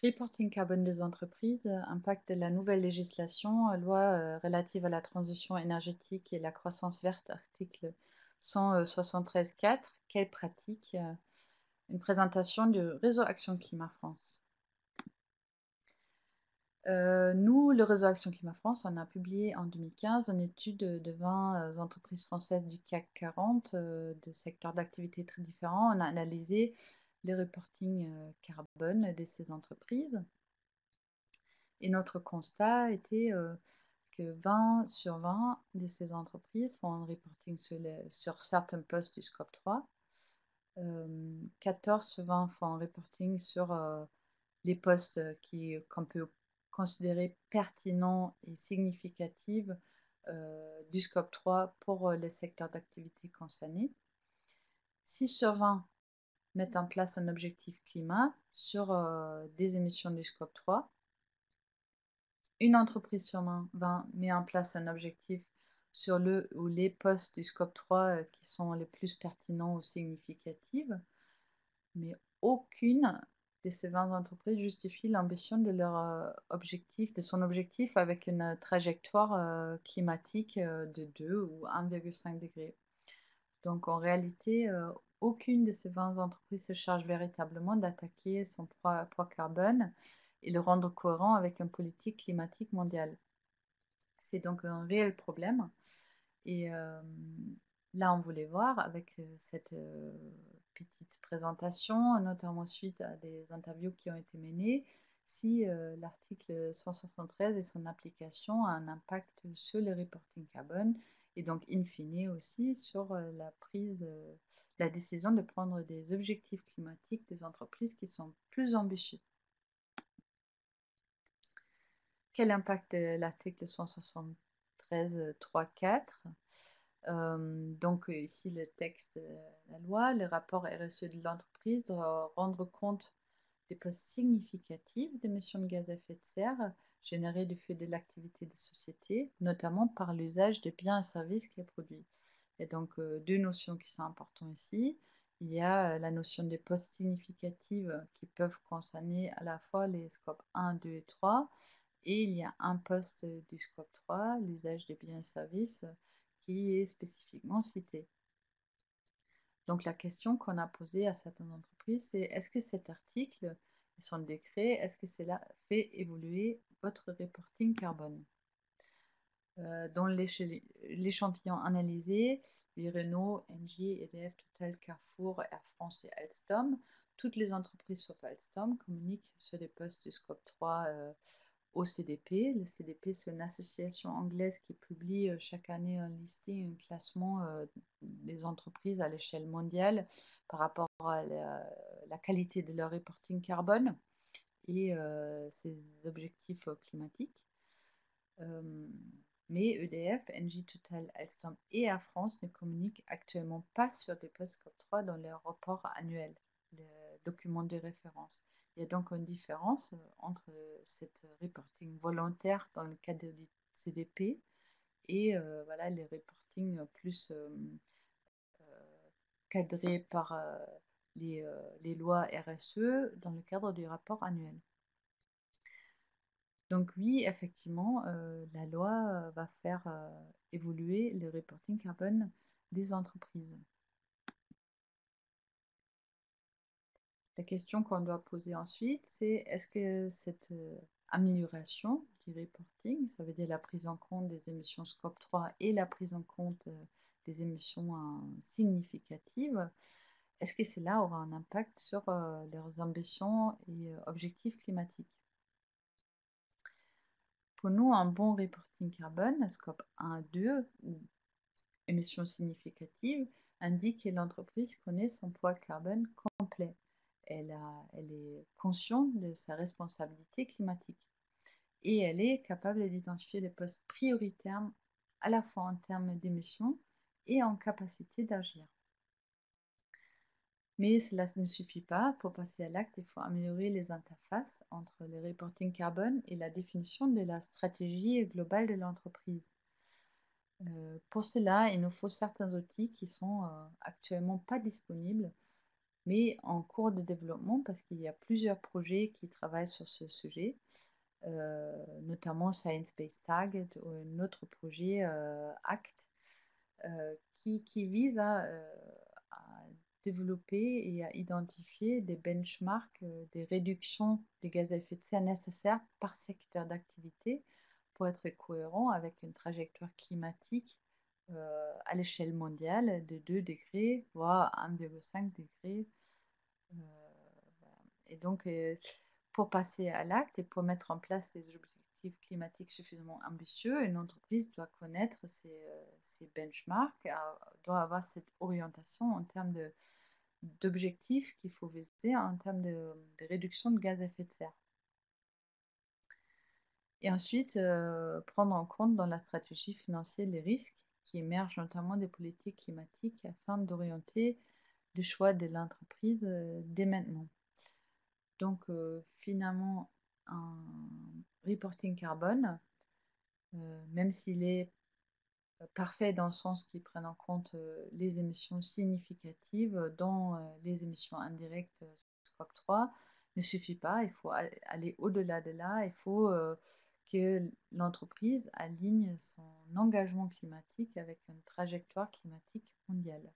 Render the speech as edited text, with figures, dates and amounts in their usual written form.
Reporting carbone des entreprises, impact de la nouvelle législation, loi relative à la transition énergétique et la croissance verte, article 173.4. Quelle pratique? Une présentation du réseau Action Climat France. Nous, le réseau Action Climat France, on a publié en 2015 une étude de 20 entreprises françaises du CAC 40, de secteurs d'activité très différents. On a analysé les reporting carbone de ces entreprises. Et notre constat était que 20 sur 20 de ces entreprises font un reporting sur certains postes du scope 3. 14 sur 20 font un reporting sur les postes qu'on peut considérer pertinents et significatifs du scope 3 pour les secteurs d'activité concernés. 6 sur 20 mettent en place un objectif climat sur des émissions du scope 3. Une entreprise sur 20 met en place un objectif sur le ou les postes du scope 3 qui sont les plus pertinents ou significatifs, mais aucune de ces 20 entreprises justifie l'ambition de leur objectif, de son objectif avec une trajectoire climatique de 2 ou 1,5 degrés. Donc en réalité, aucune de ces 20 entreprises se charge véritablement d'attaquer son poids carbone et le rendre cohérent avec une politique climatique mondiale. C'est donc un réel problème. Et là, on voulait voir avec cette petite présentation, notamment suite à des interviews qui ont été menées, si l'article 173 et son application a un impact sur le reporting carbone et donc in fine aussi sur la décision de prendre des objectifs climatiques des entreprises qui sont plus ambitieux. Quel impact l'article 173.3.4? Donc ici le texte de la loi, le rapport RSE de l'entreprise doit rendre compte des postes significatifs d'émissions de gaz à effet de serre générées du fait de l'activité des sociétés, notamment par l'usage de biens et services qu'elles produisent. Et donc deux notions qui sont importantes ici. Il y a la notion des postes significatifs qui peuvent concerner à la fois les scopes 1, 2 et 3. Et il y a un poste du scope 3, l'usage des biens et services, qui est spécifiquement cité. Donc la question qu'on a posée à certaines entreprises, c'est est-ce que cet article et son décret, est-ce que cela fait évoluer votre reporting carbone? Dans l'échantillon analysé, les Renault, Engie, EDF, Total, Carrefour, Air France et Alstom, toutes les entreprises sauf Alstom communiquent sur les postes du scope 3 au CDP. Le CDP, c'est une association anglaise qui publie chaque année un listing, un classement des entreprises à l'échelle mondiale par rapport à la qualité de leur reporting carbone et ses objectifs climatiques. Mais EDF, Engie, Total, Alstom et Air France ne communiquent actuellement pas sur des postes scope 3 dans leur rapport annuel, le document de référence. Il y a donc une différence entre cette reporting volontaire dans le cadre du CDP et voilà, les reporting plus cadrés par les lois RSE dans le cadre du rapport annuel. Donc oui, effectivement, la loi va faire évoluer le reporting carbone des entreprises. La question qu'on doit poser ensuite, c'est est-ce que cette amélioration du reporting, ça veut dire la prise en compte des émissions scope 3 et la prise en compte des émissions significatives, est-ce que cela aura un impact sur leurs ambitions et objectifs climatiques? Pour nous, un bon reporting carbone, scope 1, 2 ou émissions significatives, indique que l'entreprise connaît son poids carbone complet. Elle est consciente de sa responsabilité climatique et elle est capable d'identifier les postes prioritaires à la fois en termes d'émissions et en capacité d'agir. Mais cela ne suffit pas. Pour passer à l'acte, il faut améliorer les interfaces entre le reporting carbone et la définition de la stratégie globale de l'entreprise. Pour cela, il nous faut certains outils qui sont actuellement pas disponibles, mais en cours de développement parce qu'il y a plusieurs projets qui travaillent sur ce sujet, notamment Science Based Target ou un autre projet, ACT, qui vise à développer et à identifier des benchmarks, des réductions des gaz à effet de serre nécessaires par secteur d'activité pour être cohérent avec une trajectoire climatique à l'échelle mondiale de 2 degrés, voire 1,5 degrés. Voilà. Et donc, pour passer à l'acte et pour mettre en place des objectifs climatiques suffisamment ambitieux, une entreprise doit connaître ses benchmarks, doit avoir cette orientation en termes d'objectifs qu'il faut viser en termes de réduction de gaz à effet de serre. Et ensuite, prendre en compte dans la stratégie financière les risques qui émergent notamment des politiques climatiques afin d'orienter le choix de l'entreprise dès maintenant. Donc, finalement, un reporting carbone, même s'il est parfait dans le sens qu'il prenne en compte les émissions significatives, dont les émissions indirectes Scope 3, ne suffit pas. Il faut aller au-delà de là. Il faut que l'entreprise aligne son engagement climatique avec une trajectoire climatique mondiale.